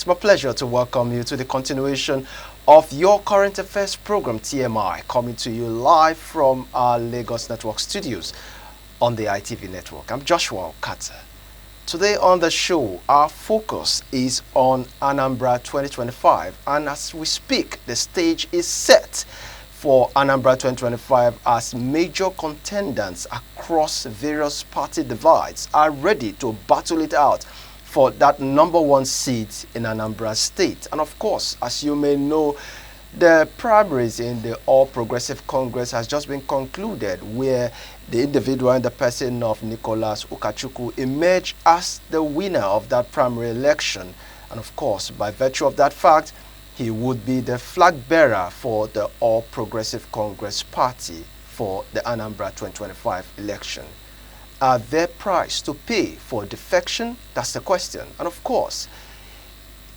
It's my pleasure to welcome you to the continuation of your current affairs program, TMI, coming to you live from our Lagos Network studios on the ITV network. I'm Joshua Okata. Today on the show, our focus is on Anambra 2025, and as we speak, the stage is set for Anambra 2025 as major contendants across various party divides are ready to battle it out for that #1 seat in Anambra State. And of course, as you may know, the primaries in the All Progressive Congress has just been concluded, where the individual in the person of Nicholas Ukachukwu emerged as the winner of that primary election. And of course, by virtue of that fact, he would be the flag bearer for the All Progressive Congress Party for the Anambra 2025 election. Are there price to pay for defection? That's the question. And of course,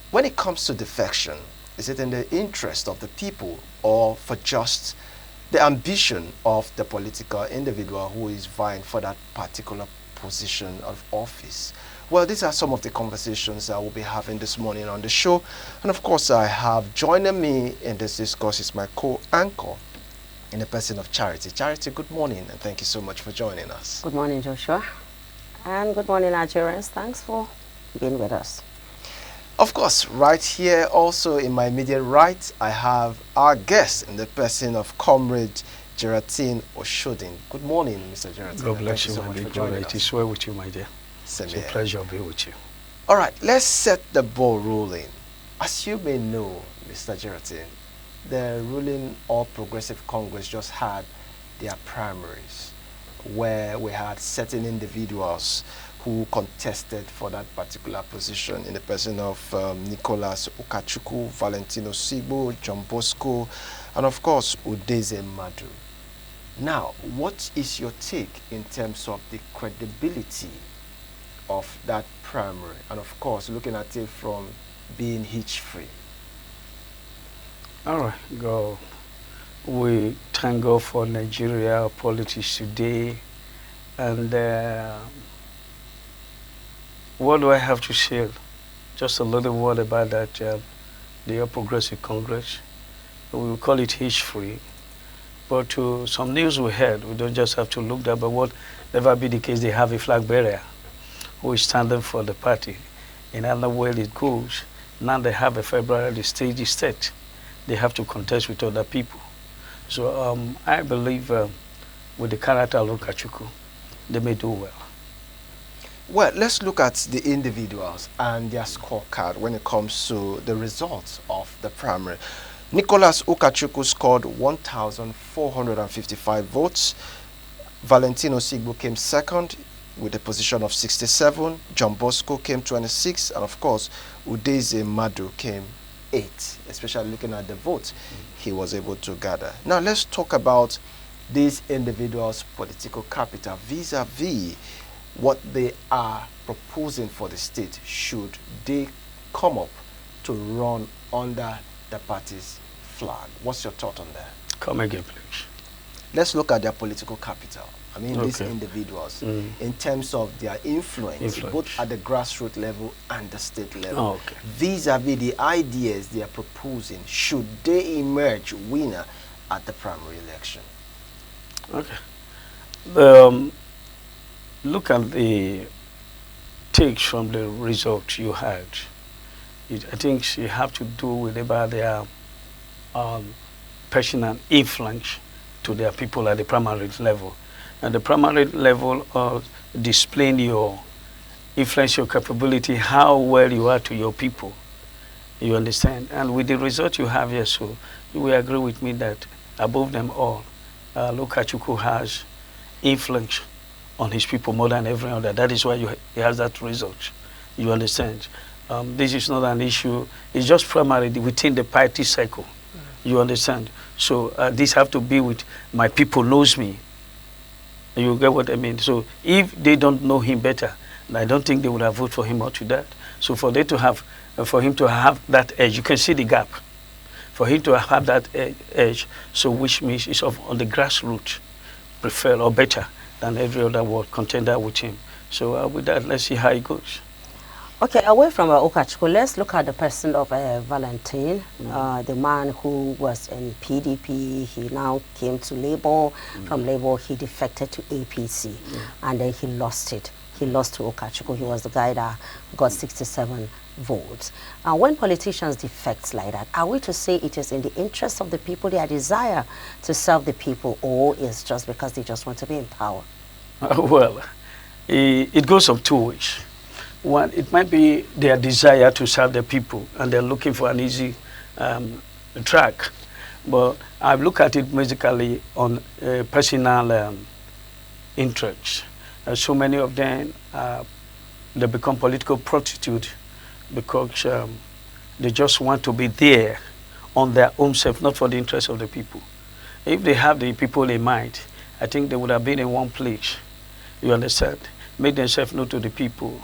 when it comes to defection, is it in the interest of the people or for just the ambition of the political individual who is vying for that particular position of office? Well, these are some of the conversations I will be having this morning on the show. And of course, I have joining me in this discourse is my co-anchor in the person of Charity. Charity, good morning, and thank you so much for joining us. Good morning, Joshua. And good morning, Nigerians. Thanks for being with us. Of course, right here also in my immediate right, I have our guest in the person of Comrade Geratin Oshodin. Good morning, Mr. Geratin. God bless you, my dear brother. It is well with you, my dear. Same It's here. a pleasure to be with you. All right, let's set the ball rolling. As you may know, Mr. Geratin, the ruling All Progressive Congress just had their primaries, where we had certain individuals who contested for that particular position in the person of Nicholas Ukachukwu, Valentino Sigbo, John Bosco, and of course, Udeze Madu. Now, what is your take in terms of the credibility of that primary, and of course looking at it from being hitch-free? All right, go. We thank God for Nigeria politics today. And what do I have to say? Just a little word about that, the All Progressive Congress. We will call it hitch-free. But to some news we heard, we don't just have to look there, but whatever be the case, they have a flag bearer who is standing for the party. In other way it goes, now they have a February, the stage is set. They have to contest with other people. So I believe with the character of Ukachukwu, they may do well. Well, let's look at the individuals and their scorecard when it comes to the results of the primary. Nicholas Ukachukwu scored 1,455 votes. Valentino Sigbo came second with a position of 67. John Bosco came 26. And of course, Udeze Madu came 8, especially looking at the votes he was able to gather. Now, let's talk about these individuals' political capital vis-a-vis what they are proposing for the state should they come up to run under the party's flag. What's your thought on that? Come again, please. Let's look at their political capital. I mean, these Okay. individuals, in terms of their influence, both at the grassroots level and the state level. Oh, okay. Vis-a-vis the ideas they are proposing, should they emerge winner at the primary election? Okay. Look at the takes from the result you had. I think you have to do with about their personal influence to their people at the primary level. And the primary level of displaying your influence, your capability, how well you are to your people. You understand? And with the result you have here, so you will agree with me that above them all, Ukachukwu has influence on his people more than every other. That is why he has that result. You understand? This is not an issue. It's just primarily within the party cycle. You understand? So this have to be with my people knows me. You get what I mean? So if they don't know him better, I don't think they would have voted for him or to that. So for them to have, for him to have that edge, you can see the gap. For him to have that edge, so which means it's on the grassroots, prefer or better than every other world contender with him. So with that, let's see how it goes. Okay, away from Okachukwu, let's look at the person of Valentine, the man who was in PDP. He now came to Labour. From Labour, he defected to APC, and then he lost it. He lost to Okachukwu. He was the guy that got 67 votes. When politicians defect like that, are we to say it is in the interest of the people, their desire to serve the people, or is just because they just want to be in power? Well, it goes of two ways. One, it might be their desire to serve the people, and they're looking for an easy track. But I look at it basically on personal interests. So many of them, they become political prostitutes because they just want to be there on their own self, not for the interest of the people. If they have the people in mind, I think they would have been in one place. You understand? Make themselves known to the people.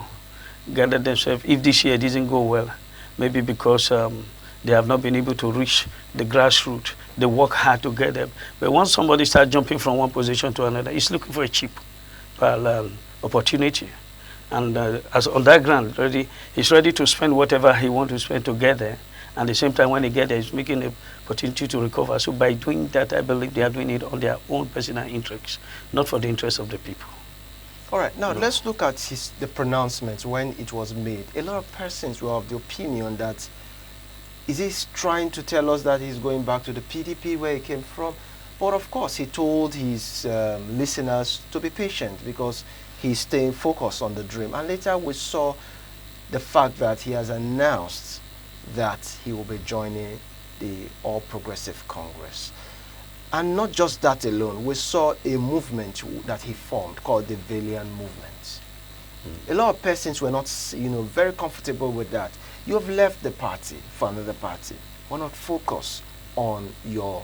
Gather themselves. If this year doesn't go well, maybe because they have not been able to reach the grassroots, they work hard to get them. But once somebody starts jumping from one position to another, he's looking for a cheap opportunity. And as on that ground, he's ready to spend whatever he wants to spend to get there. And at the same time, when he gets there, he's making an opportunity to recover. So by doing that, I believe they are doing it on their own personal interests, not for the interests of the people. All right, now let's look at the pronouncement when it was made. A lot of persons were of the opinion that, is he trying to tell us that he's going back to the PDP where he came from? But of course, he told his listeners to be patient because he's staying focused on the dream. And later we saw the fact that he has announced that he will be joining the All Progressive Congress. And not just that alone, we saw a movement that he formed called the Valiant Movement. A lot of persons were not, very comfortable with that. You have left the party for another party. Why not focus on your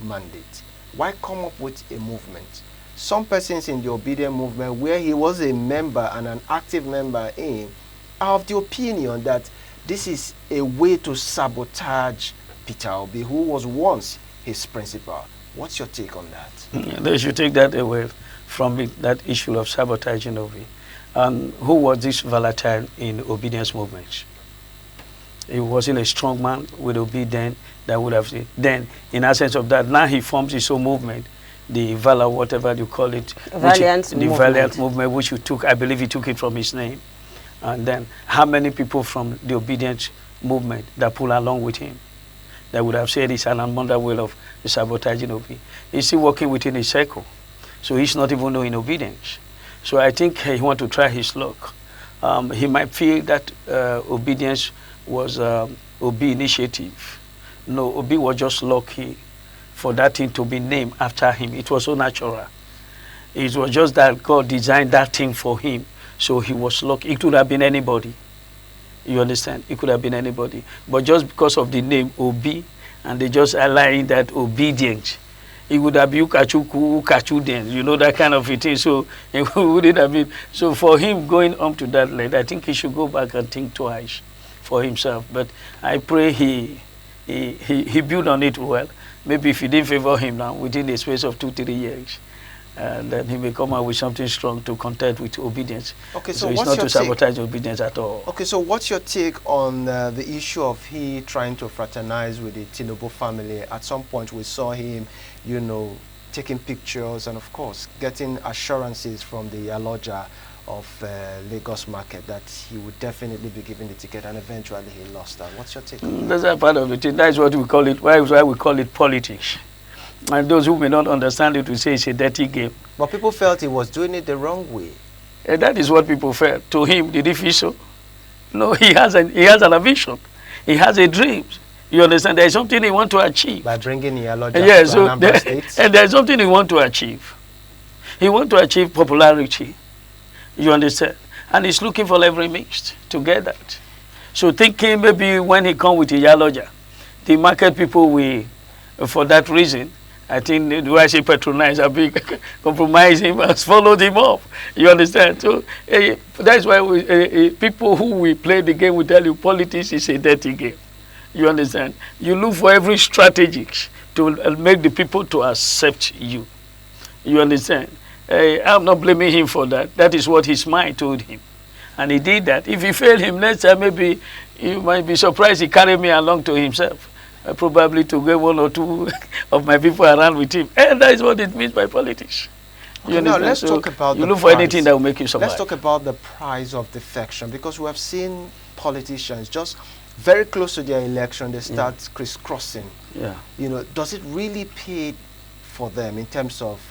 mandate? Why come up with a movement? Some persons in the Obedient movement, where he was a member and an active member in, are of the opinion that this is a way to sabotage Peter Obi, who was once his principal. What's your take on that? Yeah, they should take that away from it, that issue of sabotaging Obi. Who was this Valentine in Obedience movement? He wasn't a strong man with obedience that would have said. Then, in essence of that, now he forms his own movement, the Valor, whatever you call it. Valiant movement. The Valiant movement, which you took, I believe he took it from his name. And then, how many people from the Obedience movement that pull along with him? That would have said it's an another way of sabotaging Obi. He's still working within a circle. So he's not even knowing obedience. So I think he wants to try his luck. He might feel that obedience was Obi initiative. No, Obi was just lucky for that thing to be named after him. It was so natural. It was just that God designed that thing for him. So he was lucky. It could have been anybody. You understand? It could have been anybody. But just because of the name Obi, and they just align that obedience, it would have been Ukachuden, that kind of a thing. So it wouldn't have been. So for him going up to that level, I think he should go back and think twice for himself. But I pray he built on it well. Maybe if he didn't favor him now, within the space of 2-3 years, then he may come out with something strong to contend with obedience. Okay, so it's not to sabotage obedience at all. Okay, so what's your take on the issue of he trying to fraternize with the Tinubu family? At some point we saw him, taking pictures and of course getting assurances from the Aloja of Lagos market that he would definitely be given the ticket, and eventually he lost that. What's your take on that? That's a part of it. That's what we call it. Why we call it politics. And those who may not understand it will say it's a dirty game. But people felt he was doing it the wrong way. And that is what people felt. To him, did he feel so? No, he has an ambition. He has a dream. You understand? There is something he wants to achieve. By bringing Iyaloja to Anambra State? And there is something he wants to achieve. He wants to achieve popularity. You understand? And he's looking for every means to get that. So thinking maybe when he comes with Iyaloja, the market people will, for that reason, I think the way I say patronize, a big compromise him, has followed him up. You understand? So that's why people who will play the game will tell you politics is a dirty game. You understand? You look for every strategy to make the people to accept you. You understand? I'm not blaming him for that. That is what his mind told him. And he did that. If you fail him next time, maybe you might be surprised he carried me along to himself. Probably to get 1 or 2 of my people around with him. And that is what it means by politics. Okay, now let's talk about you the look price. for anything that will make you survive. Let's talk about the price of defection, because we have seen politicians just very close to their election, they start crisscrossing. Yeah. You know, does it really pay for them in terms of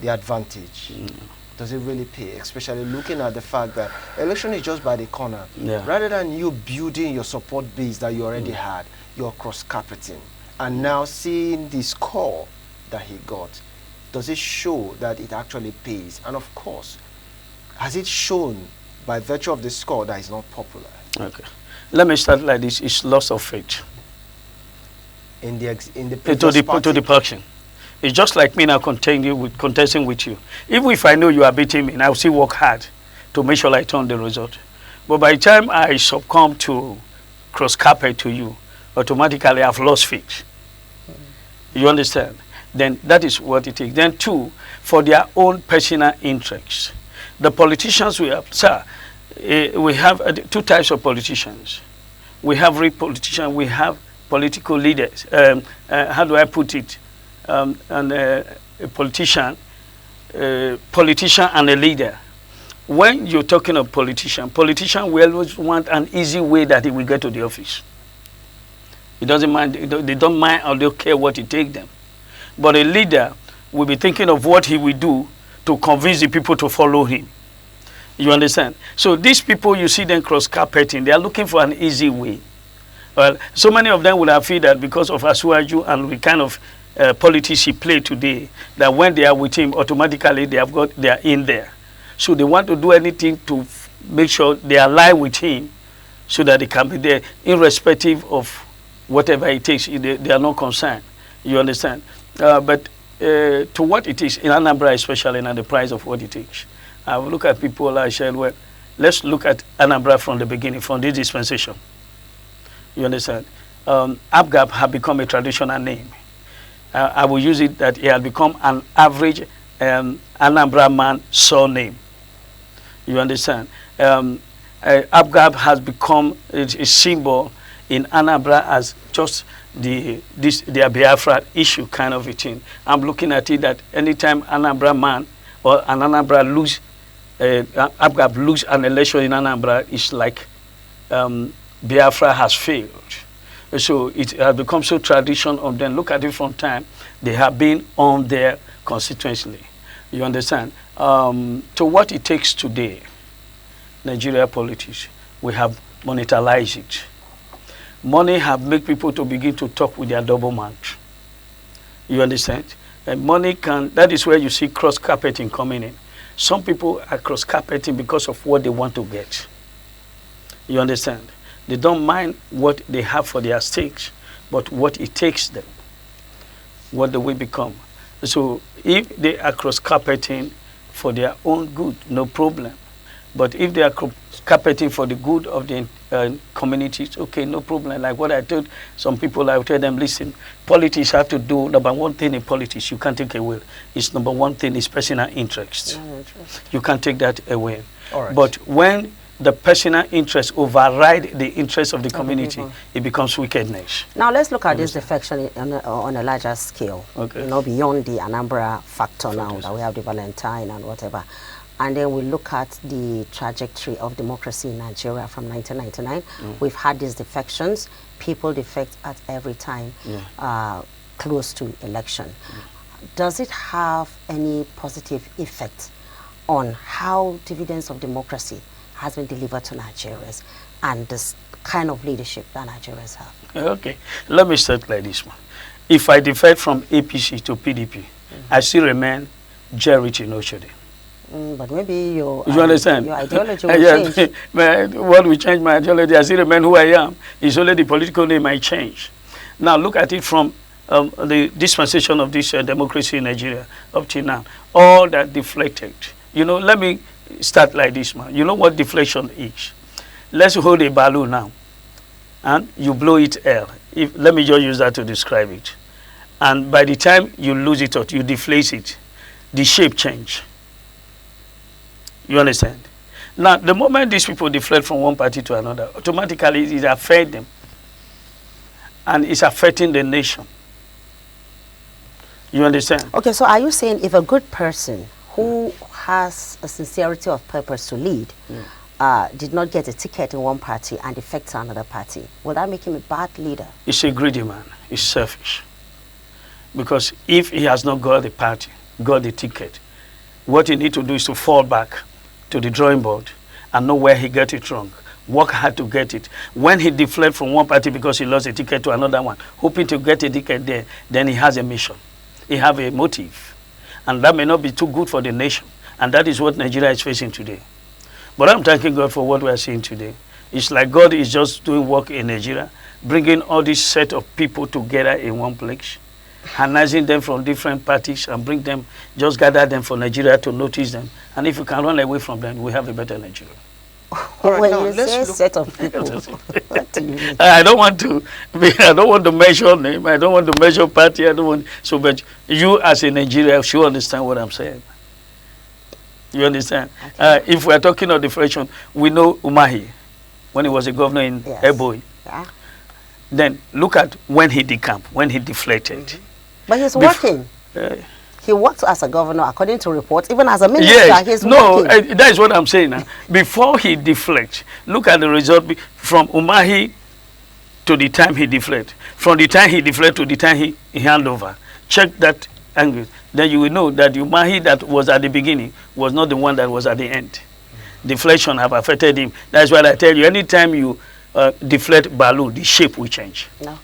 the advantage? Does it really pay, especially looking at the fact that election is just by the corner? Yeah. Rather than you building your support base that you already had, you're cross-carpeting. And now seeing the score that he got, does it show that it actually pays? And of course, has it shown by virtue of the score that is not popular? Okay. Let me start like this. It's loss of faith. In the To the person. It's just like me now contesting with you. Even if I know you are beating me, I'll still work hard to make sure I turn the result. But by the time I succumb to cross-carpet to you, automatically I've lost faith. You understand? Then that is what it is. Then 2, for their own personal interests. The politicians we have, sir, we have 2 types of politicians. We have real politicians, we have political leaders. How do I put it? A politician and a leader. When you're talking of politician will always want an easy way that he will get to the office. He doesn't mind, they don't mind or they don't care what it takes them. But a leader will be thinking of what he will do to convince the people to follow him. You understand? So these people, you see them cross-carpeting, they are looking for an easy way. Well, so many of them would have feel that because of Asuaju and the kind of politics he played today, that when they are with him, automatically they are in there. So they want to do anything to make sure they align with him so that they can be there, irrespective of whatever it takes. They are not concerned. You understand? But to what it is, in Anambra especially, and the price of what it takes. I will look at people like said, well, let's look at Anambra from the beginning, from this dispensation. You understand? Abgab had become a traditional name. I will use it that it had become an average Anambra man surname. You understand? Abgab has become a symbol in Anambra as just the Biafra issue kind of a thing. I'm looking at it that anytime Anambra man or an Anambra lose, Abgab lose an election in Anambra, it's like Biafra has failed. So it has become so tradition of them. Look at it from time. They have been on there constitutionally. You understand? To what it takes today, Nigeria politics, we have monetized it. Money have made people to begin to talk with their double mouth. You understand? And money can, that is where you see cross-carpeting coming in. Some people are cross-carpeting because of what they want to get. You understand? They don't mind what they have for their stakes, but what it takes them, what they will become. So if they are cross-carpeting for their own good, no problem. But if they are cross-carpeting for the good of the communities, okay, no problem. Like what I told some people, I would tell them, listen, politics have to do, number one thing in politics, you can't take away. It's number one thing is personal interest. You can't take that away. All right. But when the personal interest override the interest of the community, it becomes wickedness. Now let's look at this defection on a larger scale. Okay. You know, beyond the Anambra factor now that we have the Valentine and whatever. And then we look at the trajectory of democracy in Nigeria from 1999. We've had these defections. People defect at every time close to election. Does it have any positive effect on how dividends of democracy has been delivered to Nigerians and this kind of leadership that Nigerians have? Okay, let me start like this one. If I defect from APC to PDP, I still remain Jerry Oshode. But maybe you understand? Your ideology will change. What will change my ideology? I still remain who I am. It's only the political name I change. Now look at it from the dispensation of this democracy in Nigeria up till now. All that deflected. You know, let me start like this, man. You know what deflection is? Let's hold a balloon now, and you blow it air. Let me just use that to describe it. And by the time you lose it or you deflate it, the shape change. You understand? Now, the moment these people deflect from one party to another, automatically it affects them. And it's affecting the nation. You understand? Okay, so are you saying if a good person who has a sincerity of purpose to lead did not get a ticket in one party and defect to another party, will that make him a bad leader? He's a greedy man. He's selfish. Because if he has not got the party, got the ticket, what he needs to do is to fall back to the drawing board and know where he got it wrong. Work hard to get it. When he deflects from one party because he lost a ticket to another one, hoping to get a ticket there, then he has a mission. He has a motive. And that may not be too good for the nation. And that is what Nigeria is facing today. But I'm thanking God for what we are seeing today. It's like God is just doing work in Nigeria, bringing all this set of people together in one place, harnessing them from different parties and bring them, just gather them for Nigeria to notice them. And if you can run away from them, we have a better Nigeria. When you say set of people, what do you mean? I don't want to measure name. I don't want to measure party. I don't want so. But you, as a Nigerian, should understand what I'm saying. You understand? Okay. If we are talking of Defection, we know Umahi when he was a governor in Eboi. Yeah. Then look at when he decamped, when he deflated. But he's working. He works as a governor, according to reports, even as a minister. Yes. He's working. That is what I'm saying now. Before he deflects, look at the result from Umahi to the time he deflected. From the time he deflected to the time he hand over. Check that angle. Then you will know that Umahi that was at the beginning was not the one that was at the end. Deflection have affected him. That's why I tell you, anytime you deflate Balu, the shape will change. No.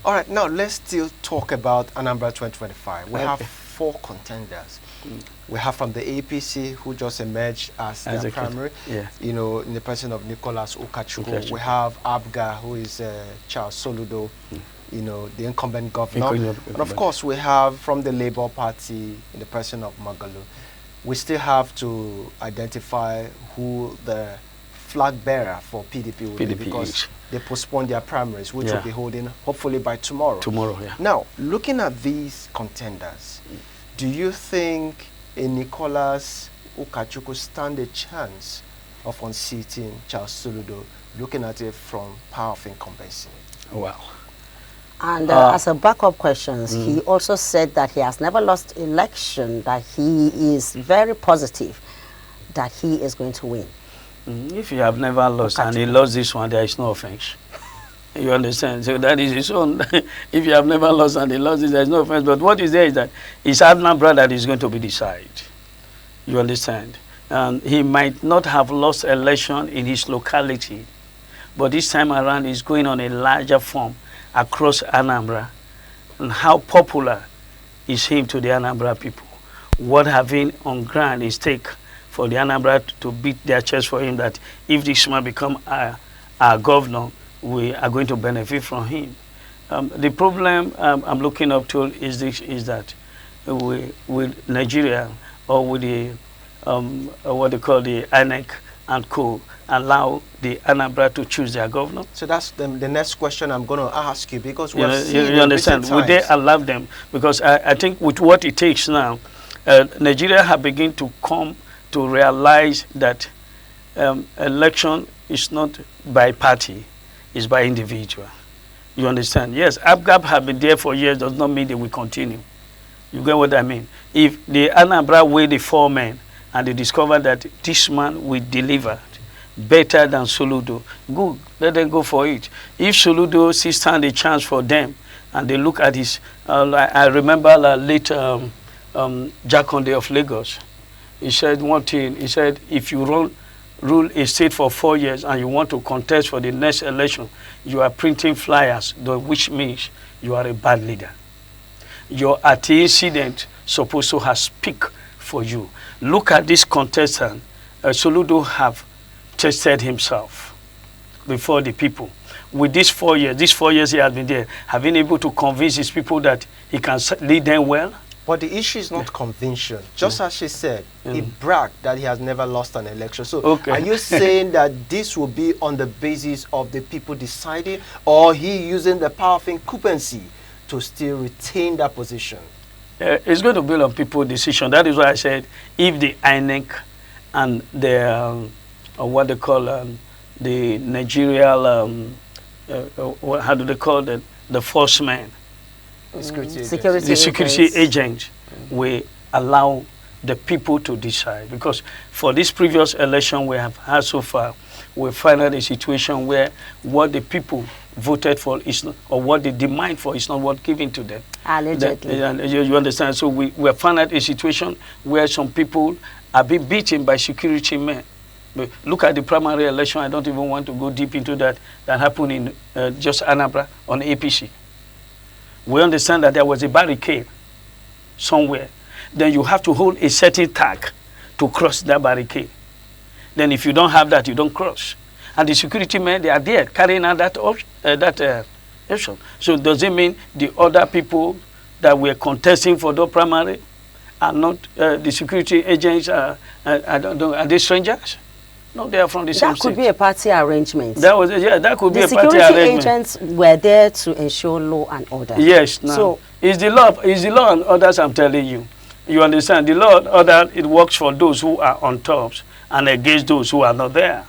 All right, now let's still talk about Anambra 2025. We have 4 contenders. We have from the APC who just emerged as their primary, you know, in the person of Nicholas Ukachukwu. We have Abga, who is Charles Soludo, you know, the incumbent governor. And of course, we have from the Labour Party in the person of Magalu. We still have to identify who the flag bearer for PDP will be, because they postponed their primaries, which will be holding hopefully by tomorrow. Now, looking at these contenders, do you think a Nicholas Ukachukwu stand a chance of unseating Charles Soludo, looking at it from power of incumbency? Wow. And as a backup questions, he also said that he has never lost election, that he is very positive that he is going to win. If you have never lost and he lost this one, there is no offense. You understand? So that is his own. If you have never lost and he lost this, there is no offense. But what is there is that it's Anambra that is going to be decided. You understand? And he might not have lost election in his locality, but this time around he's going on a larger form across Anambra. And how popular is him to the Anambra people? What having on ground is stake for the Anambra to beat their chest for him, that if this man become our governor, we are going to benefit from him. The problem I'm looking up to is that with Nigeria, or with the what they call the INEC and co, allow the Anambra to choose their governor. So that's the next question I'm going to ask you, because we you understand, would they allow them? Because I think with what it takes now, Nigeria have begun to come to realize that election is not by party, it's by individual. You understand? Yes, ABGAP have been there for years, does not mean they will continue. You get what I mean? If the Anambra weigh the 4 men and they discover that this man will deliver better than Soludo, good, let them go for it. If Soludo sees stand a chance for them and they look at his, I remember late Jakonde of Lagos, he said one thing, he said, if you rule a state for 4 years and you want to contest for the next election, you are printing flyers, which means you are a bad leader. Your antecedent supposed to have speak for you. Look at this contestant. Soludo have tested himself before the people. With these 4 years he has been there, have been able to convince his people that he can lead them well. But the issue is not conviction. Just as she said, he bragged that he has never lost an election. So are you saying that this will be on the basis of the people deciding, or he using the power of incumbency to still retain that position? It's going to be on people's decision. That is why I said, if the INEC and the what they call the Nigerian how do they call it, the force man, The security Security the security agents. agent will allow the people to decide. Because for this previous election we have had so far, we find out a situation where what the people voted for is not, or what they demand for is not what given to them. Allegedly. You understand? So we have found out a situation where some people are being beaten by security men. But look at the primary election. I don't even want to go deep into that. That happened in just Anambra on APC. We understand that there was a barricade somewhere. Then you have to hold a certain tag to cross that barricade. Then if you don't have that, you don't cross. And the security men, they are there carrying out that option. So does it mean the other people that were contesting for the primary are not the security agents? I don't know, are they strangers? No, they are from the same That could state. be a party arrangement. That was, yeah, that could be The a party security arrangement. agents were there to ensure law and order. Yes, no. So It's the law and others, I'm telling you. You understand? The law and order, it works for those who are on top and against those who are not there.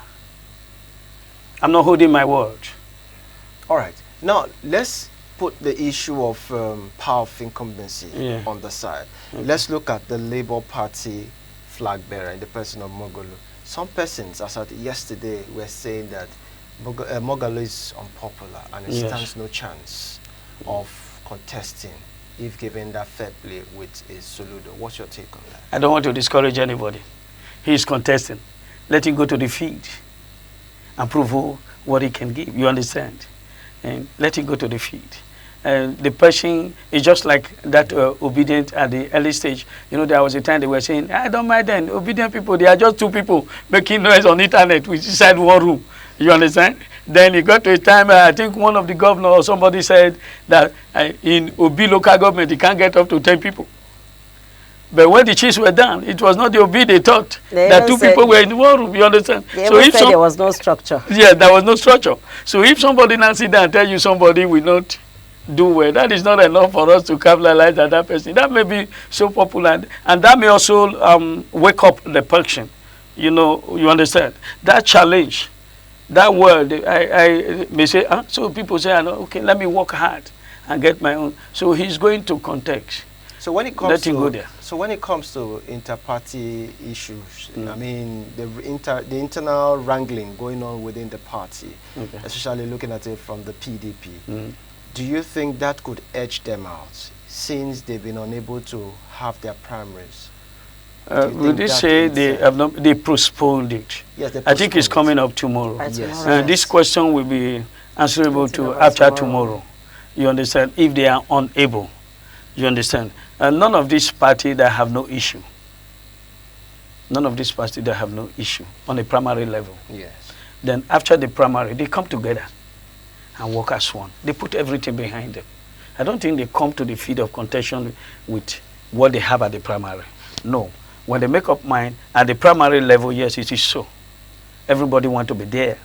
I'm not holding my word. All right. Now, let's put the issue of power of incumbency Yeah. on the side. Okay. Let's look at the Labour Party flag bearer in the person of Mogolo. Some persons, as of yesterday, were saying that Mogolo is unpopular and it Yes. stands no chance of contesting if given that fair play with a Soludo. What's your take on that? I don't want to discourage anybody. He is contesting. Let him go to the field and prove what he can give. You understand? And let him go to the field. And the person is just like that obedient at the early stage. You know, there was a time they were saying, I don't mind them. Obedient people, they are just two people making noise on the internet inside one room. You understand? Then it got to a time, I think one of the governors or somebody said that in Obi local government, you can't get up to 10 people. But when the chiefs were done, it was not the Obi they thought. They That even two people were in one room, you understand? they even said there was no structure. Yeah, there was no structure. So if somebody now sit down and tell you somebody will not do well, that is not enough for us to capitalize on that person. That may be so popular, and that may also wake up the person. You know, you understand? That challenge, that word, I may say, so people say, okay, let me work hard and get my own. So he's going to contest. So when it comes Let him go there. So when it comes to inter-party issues, I mean the internal wrangling going on within the party, Okay. especially looking at it from the PDP, do you think that could edge them out since they've been unable to have their primaries? Would they say they postponed it? Yes, they I think it's postponed it. coming up tomorrow. By Yes. tomorrow, This question will be answerable to By after tomorrow. tomorrow. You understand? If they are unable, you understand? None of these parties that have no issue. None of these parties that have no issue on a primary level. Yes. Then after the primary, they come together and work as one. They put everything behind them. I don't think they come to the field of contention with what they have at the primary. No. When they make up mind at the primary level, yes, it is so. Everybody want to be there.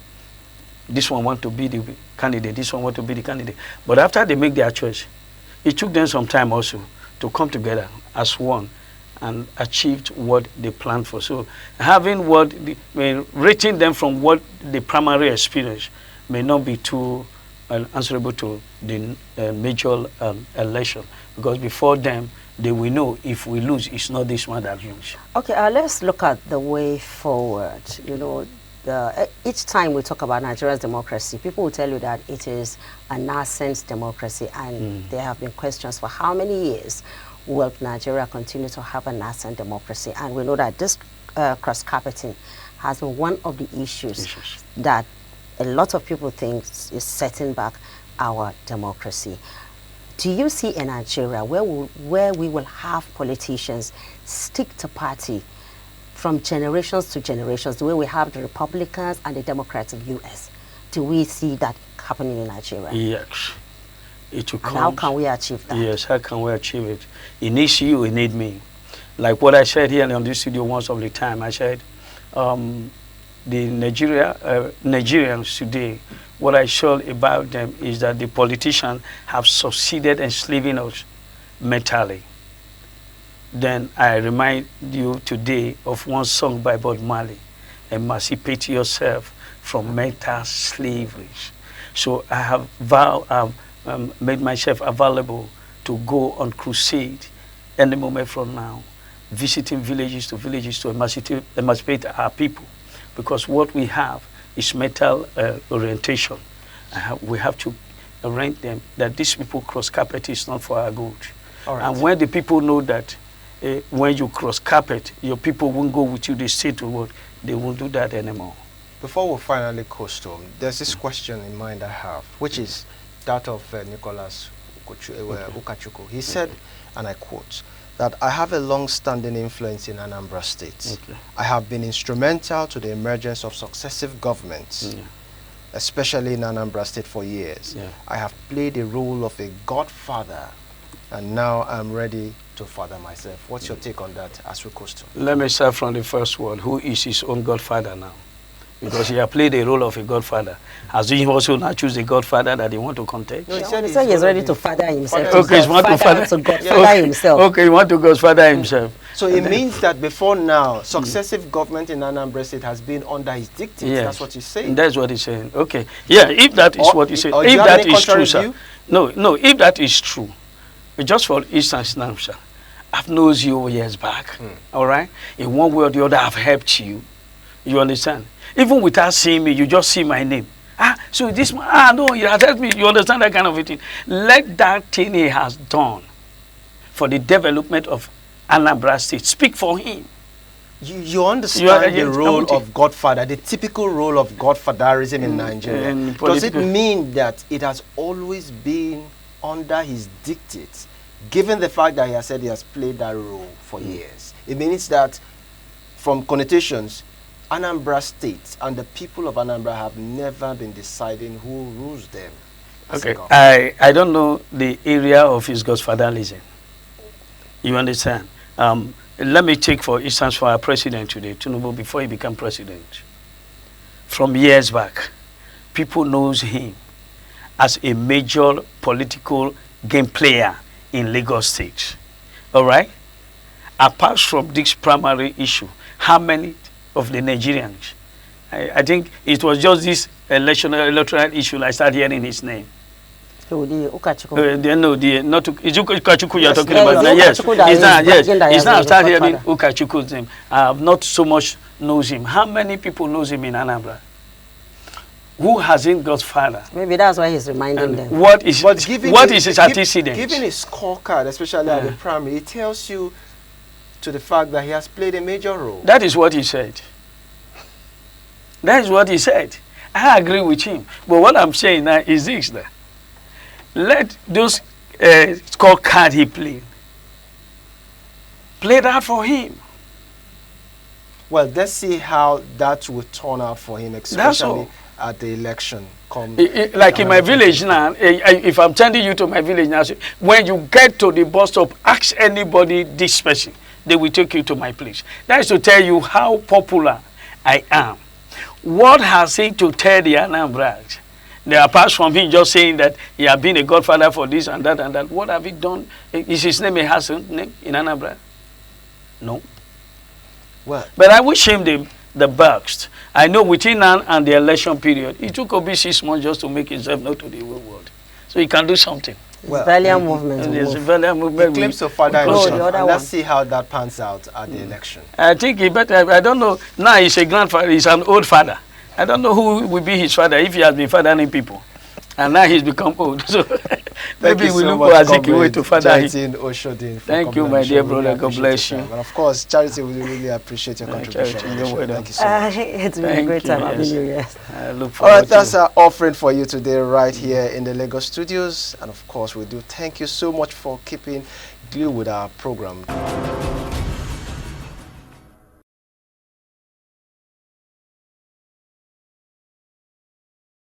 This one want to be the candidate. This one want to be the candidate. But after they make their choice, it took them some time also to come together as one and achieved what they planned for. So having rating them from what the primary experience may not be too answerable to the major election, because before them they will know if we lose, it's not this one that lose. Okay, let's look at the way forward. You know, each time we talk about Nigeria's democracy, people will tell you that it is a nascent democracy, and there have been questions for how many years will Nigeria continue to have a nascent democracy. And we know that this cross-carpeting has been one of the issues that a lot of people think is setting back our democracy. Do you see a Nigeria where we will have politicians stick to party from generations to generations, the way we have the Republicans and the Democrats of U.S.? Do we see that happening in Nigeria? Yes. It will come. And how can we achieve that? Yes, how can we achieve it? It needs you, it needs me. Like what I said here on this studio once of the time, I said, the Nigerians today, what I saw about them is that the politicians have succeeded enslaving us mentally. then I remind you today of one song by Bob Marley, "Emancipate yourself from mental slavery." So I have made myself available to go on crusade any moment from now, visiting villages to emancipate our people, because what we have is mental orientation. We have to arrange them that these people cross carpet is not for our good. All right. And when the people know that when you cross carpet, your people won't go with you, they say to what, they won't do that anymore. Before we finally coast home, there's this question in mind I have, which is that of Nicholas Ukachukwu. He said, and I quote, that I have a long-standing influence in Anambra State. Okay. I have been instrumental to the emergence of successive governments, especially in Anambra State for years. Yeah. I have played the role of a godfather, and now I'm ready to father myself. What's your take on that as we coast home? Let me start from the first one. Who is his own godfather now? Because he has played the role of a godfather. Has he also now choose a godfather that he want to contest? No, He said he's ready to father himself. Okay, he want to father himself. Okay, he want to godfather himself. So it means that before now, successive government in Anambra State has been under his dictates. Yes. That's what he's saying. That's what he's saying. Okay. Yeah, if that is what he's saying. Or If do you have that any is true, contrary sir. view? No, if that is true, just for instance now, sir, I've known you years back, all right? In one way or the other, I've helped you. You understand? Even without seeing me, you just see my name. So this man, no, he has helped me. You understand that kind of a thing? Let that thing he has done for the development of Anambra State speak for him. You understand the role of godfather, the typical role of godfatherism in Nigeria. Does it mean that it has always been under his dictates, given the fact that he has said he has played that role for years? It means that, from connotations, Anambra State and the people of Anambra have never been deciding who rules them. Okay, I don't know the area of his godfatherism. You understand? Let me take, for instance, for our president today, Tinubu, before he became president. From years back, people knows him as a major political game player in Lagos State. All right? Apart from this primary issue, how many of the Nigerians, I think it was just this electoral issue I started hearing his name. So the Ukachukwu. Is Ukachukwu you're talking yeah, about? Yes, It's not started hearing Ukachukwu's name. I have not so much knows him. How many people knows him in Anambra? Who hasn't got father? Maybe that's why he's reminding them. What is his antecedent? Given his scorecard, especially at the primary, it tells you to the fact that he has played a major role. That is what he said. That is what he said. I agree with him. But what I'm saying now is this: that let those scorecard he played play that for him. Well, let's see how that will turn out for him, especially at the election. Like in my village now, if I'm sending you to my village now, when you get to the bus stop, ask anybody this person. They will take you to my place. That is to tell you how popular I am. What has he to tell the Anambrans? Apart from him just saying that he has been a godfather for this and that and that, what have he done? Is his name a Hassan name in Anambra? No. Well, but I wish him the best. I know within now and the election period, it took Obi 6 months just to make himself known to the whole world. So he can do something. Well, valiant movement. He claims to father himself, and let's see how that pans out at the election. I think he better, I don't know, now he's a grandfather, he's an old father. I don't know who will be his father if he has been fathering people. And now he's become old. So maybe we look for Azikiwe to father him. Thank you, my dear brother. God bless you. And of course, Charity, we really appreciate your contribution. Thank you so much. It's been a great time having you. Yes. I look forward. All right, that's our offering for you today right here in the Lagos studios. And of course, we do thank you so much for keeping glued with our program.